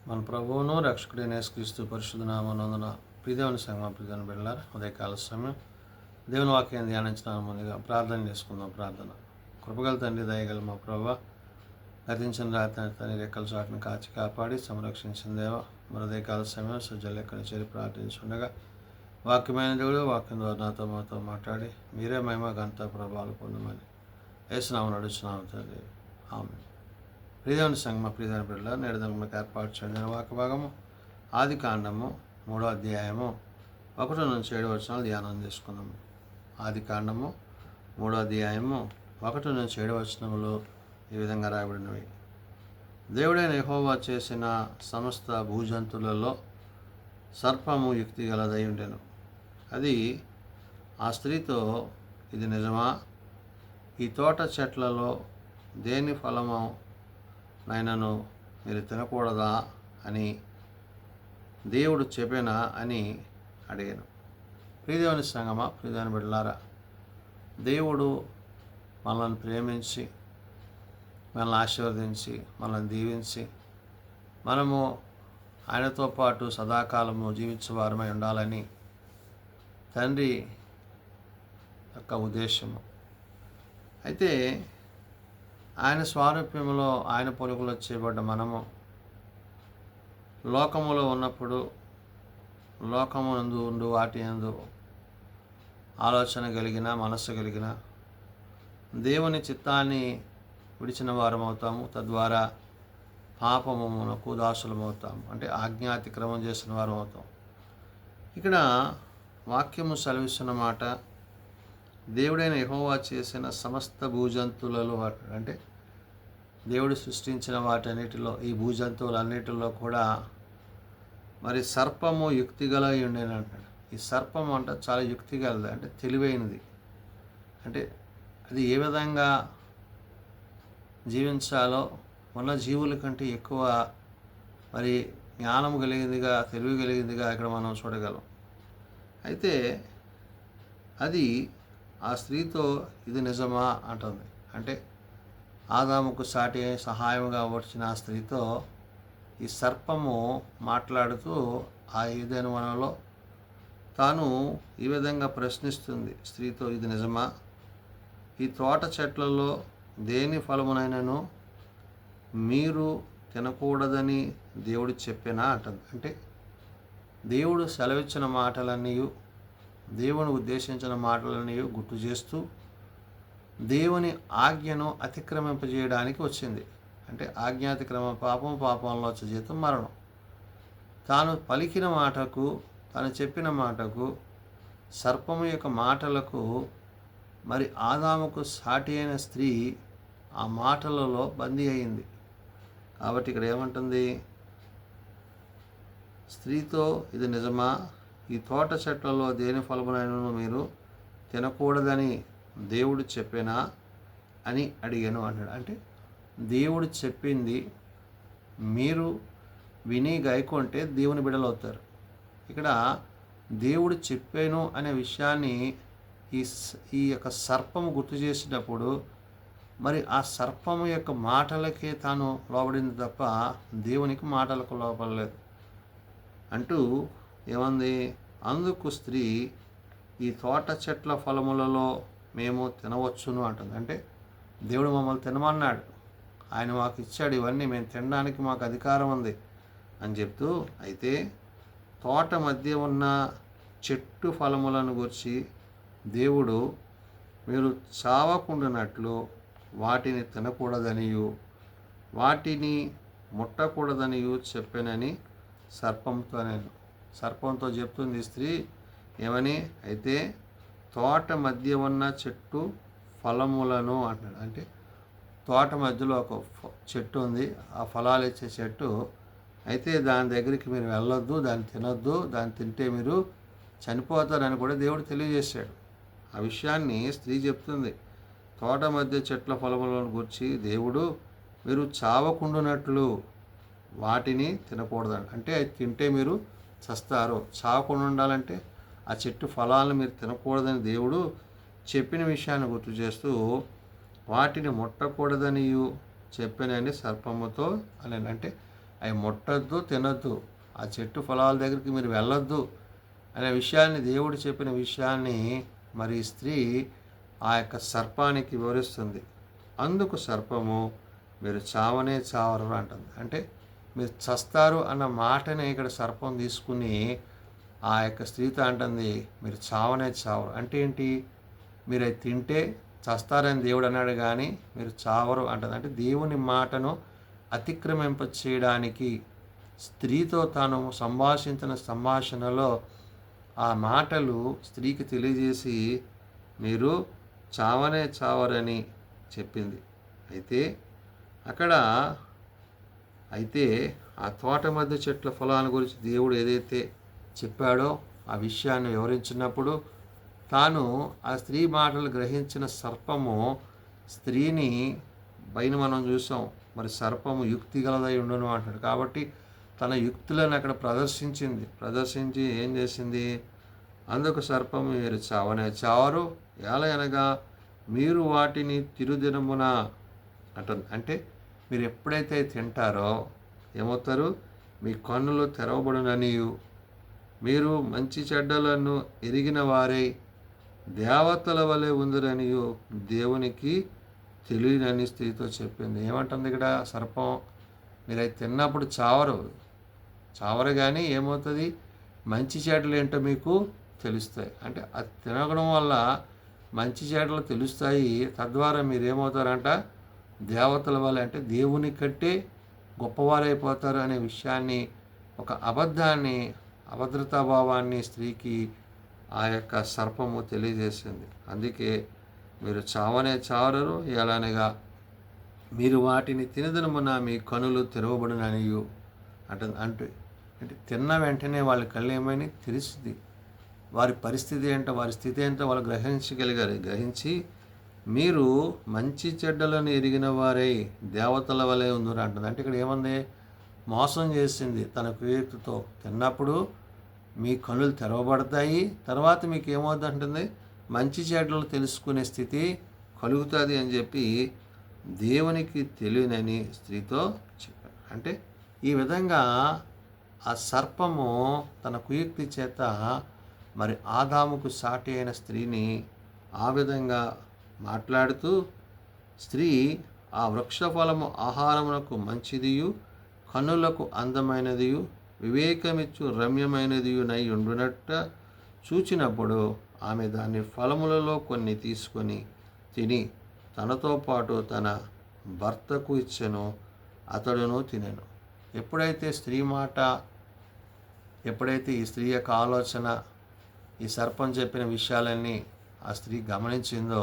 మన ప్రభువును రక్షకుడైన యేసుక్రీస్తు పరిశుద్ధ నామమున ప్రియదేవుని సంగమ ప్రియదేవుని బిడ్డలారా ఉదయకాల సమయం దేవుని వాక్యాన్ని ధ్యానించిన ముందుగా ప్రార్థన చేసుకుందాం. ప్రార్థన. కృపగల తండ్రి, దయగల మా ప్రభువా, గతించిన రాత్రి తన రెక్కల చాటును కాచి కాపాడి సంరక్షించిన దేవ మన ఉదయకాల సమయం సజ్జలు ఎక్కడ చేరి ప్రార్థించుండగా వాక్యమైన దేవుడు వాక్యం ద్వారా నాతో మాతో మాట్లాడి మీరే మహిమ ఘనత ప్రభావాలు పొందమని యేసునామమున నడుచున్నాము తండ్రి. ఆమేన్. ప్రియదేవుని సంగమ ప్రియదేవుని బిడ్డల నేడు మనకు ఏర్పాటు చేయడం వాక్య భాగము ఆది కాండము 3వ అధ్యాయము 1 నుంచి 7 వచనాలు ధ్యానం చేసుకుందాము. ఆది కాండము 3వ అధ్యాయము 1 నుంచి 7 వచనములు ఈ విధంగా రాయబడినవి. దేవుడైన యెహోవా చేసిన సమస్త భూజంతువులలో సర్పము యుక్తి గలదై ఉండెను. అది ఆ స్త్రీతో, ఇది నిజమా? ఈ తోట చెట్లలో దేని ఫలము నైనను మీరు తినకూడదా అని దేవుడు చెప్పేనా అని అడిగాను. ప్రియదేవుని సంగమ ప్రియదేవుని బిడ్డలారా, దేవుడు మనల్ని ప్రేమించి మనల్ని ఆశీర్వదించి మనల్ని దీవించి మనము ఆయనతో పాటు సదాకాలము జీవించేవారమై ఉండాలని తండ్రి యొక్క ఉద్దేశము. అయితే ఆయన స్వారూప్యంలో ఆయన పొలుగులో చేయబడ్డ మనము లోకములో ఉన్నప్పుడు లోకమునందు ఉండు వాటి యందు ఆలోచన కలిగిన మనస్సు కలిగిన దేవుని చిత్తాన్ని విడిచిన వారం అవుతాము. తద్వారా పాపమునకు దాసులమవుతాము, అంటే ఆజ్ఞాతిక్రమం చేసిన వారం అవుతాం. ఇక్కడ వాక్యము సెలవిస్తున్న మాట, దేవుడైన యెహోవా చేసిన సమస్త భూజంతువులలో, అంటే దేవుడు సృష్టించిన వాటన్నిటిలో ఈ భూజంతువులన్నిటిలో కూడా మరి సర్పము యుక్తిగల ఉండేది అంటాడు. ఈ సర్పం అంటే చాలా యుక్తిగలది, అంటే తెలివైనది. అంటే అది ఏ విధంగా జీవించాలో ఉన్న జీవుల కంటే ఎక్కువ మరి జ్ఞానం కలిగిందిగా, తెలివి కలిగిందిగా ఇక్కడ మనం చూడగలం. అయితే అది ఆ స్త్రీతో ఇది నిజమా అంటుంది. అంటే ఆదాముకు సాటి సహాయంగా వచ్చిన ఆ స్త్రీతో ఈ సర్పము మాట్లాడుతూ ఆ ఏదైనా వనంలో తాను ఈ విధంగా ప్రశ్నిస్తుంది స్త్రీతో, ఇది నిజమా? ఈ తోట చెట్లలో దేని ఫలమునైనను మీరు తినకూడదని దేవుడు చెప్పేనా అంటుంది. అంటే దేవుడు సెలవిచ్చిన మాటలన్నీ, దేవుని ఉద్దేశించిన మాటలన్నీ గుర్తు చేస్తూ దేవుని ఆజ్ఞను అతిక్రమింపజేయడానికి వచ్చింది. అంటే ఆజ్ఞాతిక్రమం పాపం, పాపంలో వచ్చే జీతం మరణం. తాను పలికిన మాటకు, తాను చెప్పిన మాటకు, సర్పము యొక్క మాటలకు మరి ఆదాముకు సాటి అయిన స్త్రీ ఆ మాటలలో బందీ అయింది. కాబట్టి ఇక్కడ ఏమంటుంది? స్త్రీతో ఇది నిజమా? ఈ తోట చెట్లలో దేని ఫలమునైనను మీరు తినకూడదని దేవుడు చెప్పేనా అని అడిగాను అన్నాడు. అంటే దేవుడు చెప్పింది మీరు విని గైకొంటే దేవుని బిడ్డలు అవుతారు. ఇక్కడ దేవుడు చెప్పాను అనే విషయాన్ని ఈ యొక్క సర్పము గుర్తు చేసినప్పుడు మరి ఆ సర్పము యొక్క మాటలకే తాను లోబడింది తప్ప దేవునికి మాటలకు లోపడలేదు అంటూ ఏమంది? అందుకు స్త్రీ, ఈ తోట చెట్ల ఫలములలో మేము తినవచ్చును అంటుంది. అంటే దేవుడు మమ్మల్ని తినమన్నాడు, ఆయన మాకు ఇచ్చాడు, ఇవన్నీ మేము తినడానికి మాకు అధికారం ఉంది అని చెప్తూ, అయితే తోట మధ్య ఉన్న చెట్టు ఫలములను గురించి దేవుడు మీరు చావకుండానట్లు వాటిని తినకూడదనియు వాటిని ముట్టకూడదనియు చెప్పానని సర్పంతో చెప్తుంది స్త్రీ. ఏమని? అయితే తోట మధ్య ఉన్న చెట్టు ఫలములను అంటాడు. అంటే తోట మధ్యలో ఒక చెట్టు ఉంది, ఆ ఫలాలు ఇచ్చే చెట్టు. అయితే దాని దగ్గరికి మీరు వెళ్ళొద్దు, దాన్ని తినొద్దు, దాన్ని తింటే మీరు చనిపోతారని కూడా దేవుడు తెలియజేశాడు. ఆ విషయాన్ని స్త్రీ చెప్తుంది. తోట మధ్య చెట్ల ఫలములను గురించి దేవుడు మీరు చావకుండానట్లు వాటిని తినకూడదని, అంటే అది తింటే మీరు చస్తారు. చావకుండా ఉండాలంటే ఆ చెట్టు ఫలాలను మీరు తినకూడదని దేవుడు చెప్పిన విషయాన్ని గుర్తు చేస్తూ వాటిని ముట్టకూడదని చెప్పానని సర్పముతో అని. అంటే అవి ముట్టద్దు, తినొద్దు, ఆ చెట్టు ఫలాల దగ్గరికి మీరు వెళ్ళొద్దు అనే విషయాన్ని, దేవుడు చెప్పిన విషయాన్ని మరి ఈ స్త్రీ ఆ యొక్క సర్పానికి వివరిస్తుంది. అందుకు సర్పము, మీరు చావనే చావరు అంటుంది. అంటే మీరు చస్తారు అన్న మాటనే ఇక్కడ సర్పం తీసుకుని ఆ యొక్క స్త్రీతో అంటుంది, మీరు చావనే చావరు. అంటే ఏంటి? మీరు అది తింటే చస్తారని దేవుడు అన్నాడు, కానీ మీరు చావరు అంటుంది. అంటే దేవుని మాటను అతిక్రమింప చేయడానికి స్త్రీతో తాను సంభాషించిన సంభాషణలో ఆ మాటలు స్త్రీకి తెలియజేసి మీరు చావనే చావరని చెప్పింది. అయితే అక్కడ ఆ తోట మధ్య చెట్ల ఫలాల గురించి దేవుడు ఏదైతే చెప్పాడో ఆ విషయాన్ని వివరించినప్పుడు తాను ఆ స్త్రీ మాటలు గ్రహించిన సర్పము స్త్రీని పైన మనం చూసాం, మరి సర్పము యుక్తి గలదై ఉండును అంటాడు. కాబట్టి తన యుక్తులను అక్కడ ప్రదర్శించి ఏం చేసింది? అందుకు సర్పము, మీరు చావనే చావరు, ఎలాగనగా మీరు వాటిని తిరుదినమున అంటుంది. అంటే మీరు ఎప్పుడైతే తింటారో ఏమవుతారు? మీ కన్నులు తెరవబడుననియు మీరు మంచి చెడ్డలను ఎరిగిన వారై దేవతల వలె ఉందిరనియు దేవునికి తెలియనని స్త్రీతో చెప్పింది. ఏమంటుంది ఇక్కడ సర్పం? మీరు అవి తిన్నప్పుడు చావరు కానీ ఏమవుతుంది? మంచి చెడ్డలు ఏంటో మీకు తెలుస్తాయి. అంటే అది తినడం వల్ల మంచి చెడ్డలు తెలుస్తాయి. తద్వారా మీరు ఏమవుతారంట? దేవతల వల్ల, అంటే దేవుని కంటే గొప్పవారైపోతారు అనే విషయాన్ని, ఒక అభద్రతాభావాన్ని స్త్రీకి ఆ యొక్క సర్పము తెలియజేసింది. అందుకే మీరు చావనే చావరు, ఎలానగా మీరు వాటిని తినదనమున మీ కనులు తెరవబడుననియు అంటే తిన్న వెంటనే వాళ్ళ కళ్ళు ఏమైనా తెలిసింది, వారి పరిస్థితి ఏంటో, వారి స్థితి ఏంటో వాళ్ళు గ్రహించి మీరు మంచి చెడ్డలను ఎరిగిన వారై దేవతల వలె ఉందరు అంటుంది. అంటే ఇక్కడ ఏముంది? మోసం చేసింది తన కుయుక్తితో. తిన్నప్పుడు మీ కనులు తెరవబడతాయి, తర్వాత మీకు ఏమవుతుంది అంటుంది? మంచి చెడ్డలు తెలుసుకునే స్థితి కలుగుతుంది అని చెప్పి దేవునికి తెలియనని స్త్రీతో చెప్పారు. అంటే ఈ విధంగా ఆ సర్పము తన కుయుక్తి చేత మరి ఆదాముకు సాటి అయిన స్త్రీని ఆ విధంగా మాట్లాడుతూ, స్త్రీ ఆ వృక్షఫలము ఆహారమునకు మంచిదియు కన్నులకు అందమైనదియు వివేకమిచ్చు రమ్యమైనదియు నై ఉండునట్ట చూచినప్పుడు ఆమె దాని ఫలములలో కొన్ని తీసుకొని తిని తనతో పాటు తన భర్తకు ఇచ్చెను, అతడును తినెను. ఎప్పుడైతే ఈ స్త్రీ యొక్క ఆలోచన, ఈ సర్పం చెప్పిన విషయాలన్నీ ఆ స్త్రీ గమనించిందో,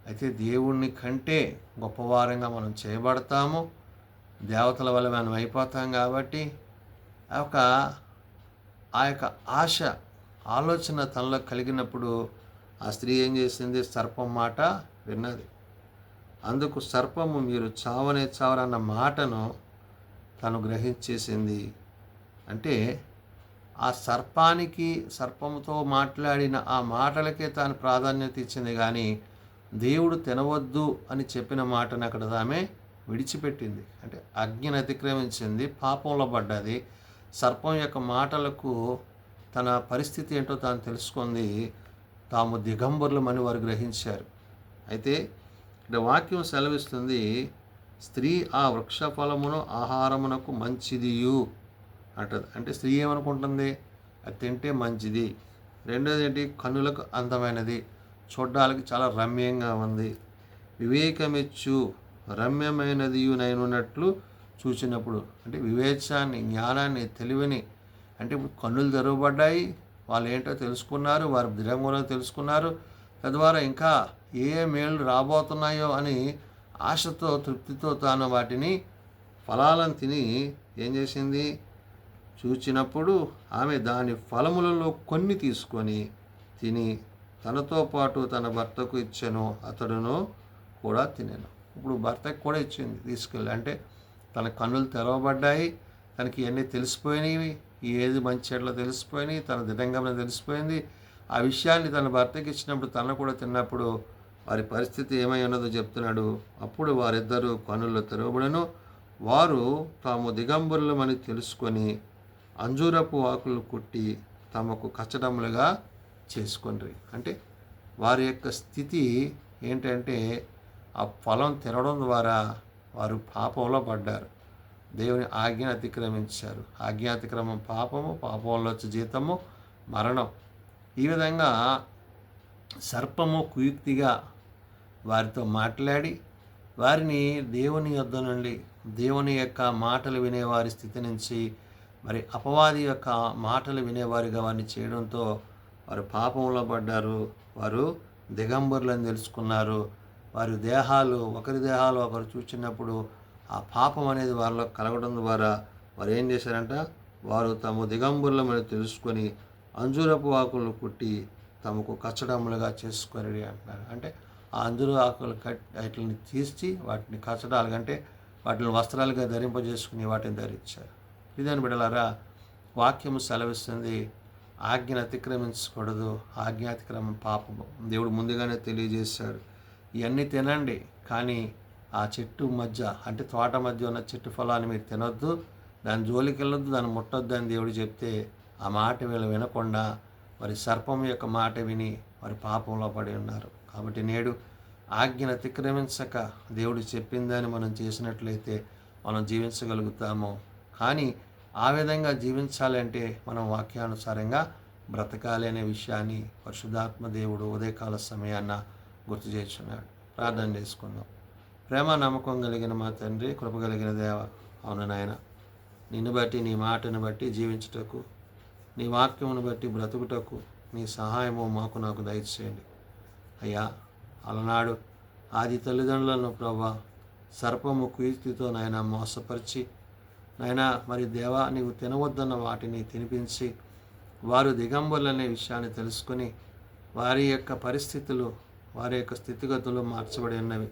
అయితే దేవుణ్ణి కంటే గొప్పవారంగా మనం చేయబడతాము, దేవతల వల్ల మనం అయిపోతాం. కాబట్టి ఆ యొక్క ఆలోచన తనలో కలిగినప్పుడు ఆ స్త్రీ ఏం చేసింది? సర్పం మాట విన్నది. అందుకు సర్పము, మీరు చావనే చావరన్న మాటను తను గ్రహించేసింది. అంటే ఆ సర్పంతో మాట్లాడిన ఆ మాటలకే తాను ప్రాధాన్యత ఇచ్చింది, కానీ దేవుడు తినవద్దు అని చెప్పిన మాటను అక్కడ ఆమె విడిచిపెట్టింది. అంటే ఆజ్ఞను అతిక్రమించింది, పాపంలో పడ్డది. సర్పం యొక్క మాటలకు తన పరిస్థితి ఏంటో తాను తెలుసుకుంది. తాము దిగంబరులమని వారు గ్రహించారు. అయితే ఇక్కడ వాక్యం సెలవిస్తుంది, స్త్రీ ఆ వృక్ష ఫలమును ఆహారమునకు మంచిదియు అంటది. అంటే స్త్రీ ఏమనుకుంటుంది? అది తింటే మంచిది. రెండోది ఏంటి? కన్నులకు అందమైనది, చూడ్డానికి చాలా రమ్యంగా ఉంది, వివేకమిచ్చు రమ్యమైనదియునైనట్లు చూసినప్పుడు, అంటే వివేచాన్ని, జ్ఞానాన్ని, తెలివిని, అంటే కన్నులు తెరవబడ్డాయి, వాళ్ళు ఏంటో తెలుసుకున్నారు, వారి దిగంబరో తెలుసుకున్నారు. తద్వారా ఇంకా ఏ మేళ్ళు రాబోతున్నాయో అని ఆశతో, తృప్తితో తాను వాటిని ఫలాలను తిని ఏం చేసింది? చూచినప్పుడు ఆమె దాని ఫలములలో కొన్ని తీసుకొని తిని తనతో పాటు తన భర్తకు ఇచ్చెను, అతడును కూడా తినెను. ఇప్పుడు భర్తకు కూడా ఇచ్చింది తీసుకెళ్ళి. అంటే తన కన్నులు తెరవబడ్డాయి, తనకి ఇవన్నీ తెలిసిపోయినవి, ఏది మంచి చెడ్డలో తెలిసిపోయినాయి, తన దిడంగంలో తెలిసిపోయింది. ఆ విషయాన్ని తన భర్తకి ఇచ్చినప్పుడు, తన కూడా తిన్నప్పుడు వారి పరిస్థితి ఏమై ఉన్నదో చెప్తున్నాడు. అప్పుడు వారిద్దరూ కన్నులు తెరవబడెను, వారు తాము దిగంబరులమని తెలుసుకొని అంజూరపు ఆకులు కుట్టి తమకు కచ్చడములుగా చేసుకొండ్రి. అంటే వారి యొక్క స్థితి ఏంటంటే ఆ ఫలం తినడం ద్వారా వారు పాపంలో పడ్డారు. దేవుని ఆజ్ఞ అతిక్రమించారు. ఆజ్ఞాతిక్రమం పాపము, పాపంలో వచ్చే జీతము మరణం. ఈ విధంగా సర్పము కుయుక్తిగా వారితో మాట్లాడి వారిని దేవుని యొద్ద నుండి, దేవుని యొక్క మాటలు వినేవారి స్థితి నుంచి మరి అపవాది యొక్క మాటలు వినేవారిగా వారిని చేయడంతో వారు పాపంలో పడ్డారు. వారు దిగంబరులని తెలుసుకున్నారు. వారి దేహాలు, ఒకరి దేహాలు ఒకరు చూచినప్పుడు ఆ పాపం అనేది వారిలో కలగడం ద్వారా వారు ఏం చేశారంట, వారు తాము దిగంబరులమని తెలుసుకొని అంజూరపు ఆకులను కుట్టి తమకు కచ్చడములుగా చేసుకొని అంటున్నారు. అంటే ఆ అంజూరు ఆకులు వాటిని తీసి వాటిని కచ్చడాలు అంటే వాటిని వస్త్రాలుగా ధరింపజేసుకుని వాటిని ధరించారు. ఇదని బిడ్డలారా, వాక్యము సెలవిస్తుంది, ఆజ్ఞను అతిక్రమించకూడదు. ఆజ్ఞాతిక్రమం పాపము. దేవుడు ముందుగానే తెలియజేశాడు, ఇవన్నీ తినండి, కానీ ఆ చెట్టు మధ్య అంటే తోట మధ్య ఉన్న చెట్టు ఫలాన్ని మీరు తినొద్దు, దాని జోలికి వెళ్ళొద్దు, దాన్ని ముట్టొద్దు అని దేవుడు చెప్తే ఆ మాట వీళ్ళు వినకుండా మరి సర్పం యొక్క మాట విని మరి పాపంలో పడి ఉన్నారు. కాబట్టి నేడు ఆజ్ఞను అతిక్రమించక దేవుడు చెప్పిందని మనం చేసినట్లయితే మనం జీవించగలుగుతాము. కానీ ఆ విధంగా జీవించాలంటే మనం వాక్యానుసారంగా బ్రతకాలి అనే విషయాన్ని పరిశుద్ధాత్మ దేవుడు ఉదయకాల సమయాన్న గుర్తు చేస్తున్నాడు. ప్రార్థన చేసుకుందాం. ప్రేమ నమ్మకం కలిగిన మా తండ్రి, కృప కలిగిన దేవ, అవును నాయన, నిన్ను బట్టి, నీ మాటను బట్టి జీవించుటకు, నీ వాక్యమును బట్టి బ్రతుకుటకు నీ సహాయము మాకు నాకు దయచేయండి అయ్యా. అలనాడు ఆది తల్లిదండ్రులను ప్రభా సర్పము కీర్తితో నాయన మోసపరిచి నాయన మరి దేవా నీవు తినవద్దన్న వాటిని తినిపించి వారు దిగంబరులనే విషయాన్ని తెలుసుకొని వారి యొక్క పరిస్థితులు, వారి యొక్క స్థితిగతులు మార్చబడి ఉన్నవి.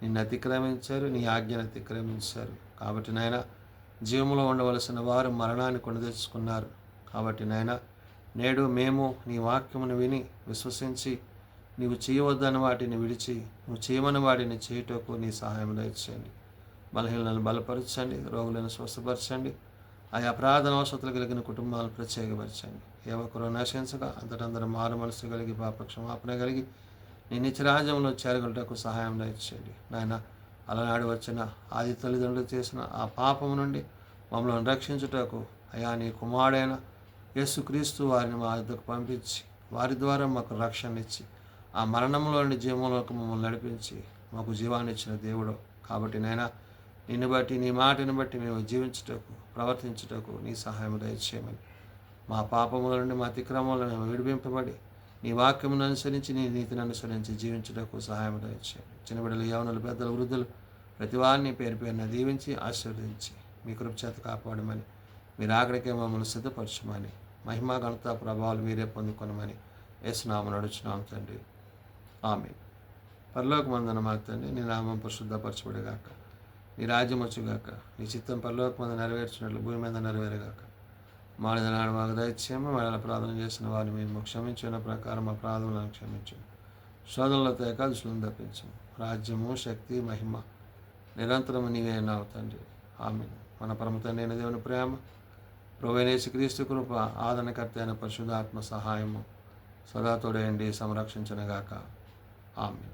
నిన్ను అతిక్రమించారు, నీ ఆజ్ఞను అతిక్రమించారు. కాబట్టి నాయన జీవంలో ఉండవలసిన వారు మరణాన్ని కొని తెచ్చుకున్నారు. కాబట్టి నాయన నేడు మేము నీ వాక్యమును విని విశ్వసించి నీవు చేయవద్దని వాటిని విడిచి నువ్వు చేయమని వాటిని చేయుటకు నీ సహాయం దయచేయండి. బలహీనలను బలపరచండి, రోగులను స్వస్థపరచండి. ఆయా ప్రార్థన అవసరాలు కలిగిన కుటుంబాలను ప్రత్యేకపరచండి. ఏ ఒక్కరూ నశించగా అంతటందరూ మారు మనసు కలిగి పాప క్షమాపణ కలిగి నీ నిత్యరాజ్యంలో చేరగలుటకు సహాయం దయచేయండి. నాయన అలనాడు వచ్చిన ఆది తల్లిదండ్రులు చేసిన ఆ పాపము నుండి మమ్మల్ని రక్షించుటకు అయా నీ కుమారుడైన యేసుక్రీస్తు వారిని మా వద్దకు పంపించి వారి ద్వారా మాకు రక్షణ ఇచ్చి ఆ మరణంలోని జీవంలోకి మమ్మల్ని నడిపించి మాకు జీవాన్ని ఇచ్చిన దేవుడు. కాబట్టి నైనా నిన్ను బట్టి, నీ మాటను బట్టి మేము జీవించుటకు, ప్రవర్తించుటకు నీ సహాయం దయచేయమని, మా పాపముల నుండి, మా అతిక్రమంలో మేము విడిపింపబడి నీ వాక్యమును అనుసరించి, నీ నీతిని అనుసరించి జీవించుటకు సహాయం దయచేయండి. చిన్నబిడ్డలు, యవనులు, పెద్దలు, వృద్ధులు ప్రతి వారిని పేరు పేరున దీవించి ఆశీర్వదించి మీ కృప చేత కాపాడమని, మీరు ఆఖరికే మమ్మల్ని సిద్ధపరచమని, మహిమా ఘనత ప్రభావాలు మీరే పొందుకొనమని యేసునామమున నడుచున్నాం తండ్రి. ఆమేన్. పరలోకమందున మా తండ్రి, నీ నామం పరిశుద్ధపరచబడుగాక, నీ రాజ్యం వచ్చుగాక, నీ చిత్తం పరలోకమందు నెరవేర్చినట్లు భూమి మీద నెరవేరుగాక. మాడిన నాడు మాకు దయచేయము, మళ్ళీ ప్రార్థన చేసిన వారిని మేము క్షమించిన ప్రకారం మా ప్రార్థనలను క్షమించము. శోధనలతో ఏకాదశులను తప్పించము. రాజ్యము, శక్తి, మహిమ నిరంతరము నీవే నావు తండ్రి. ఆమేన్. మన పరమ తండ్రి అయిన దేవుని ప్రేమ, ప్రభువైన యేసుక్రీస్తు కృప, ఆదరణకర్త అయిన పరిశుద్ధాత్మ సహాయము సదా తోడేయండి, సంరక్షించునుగాక. ఆమేన్.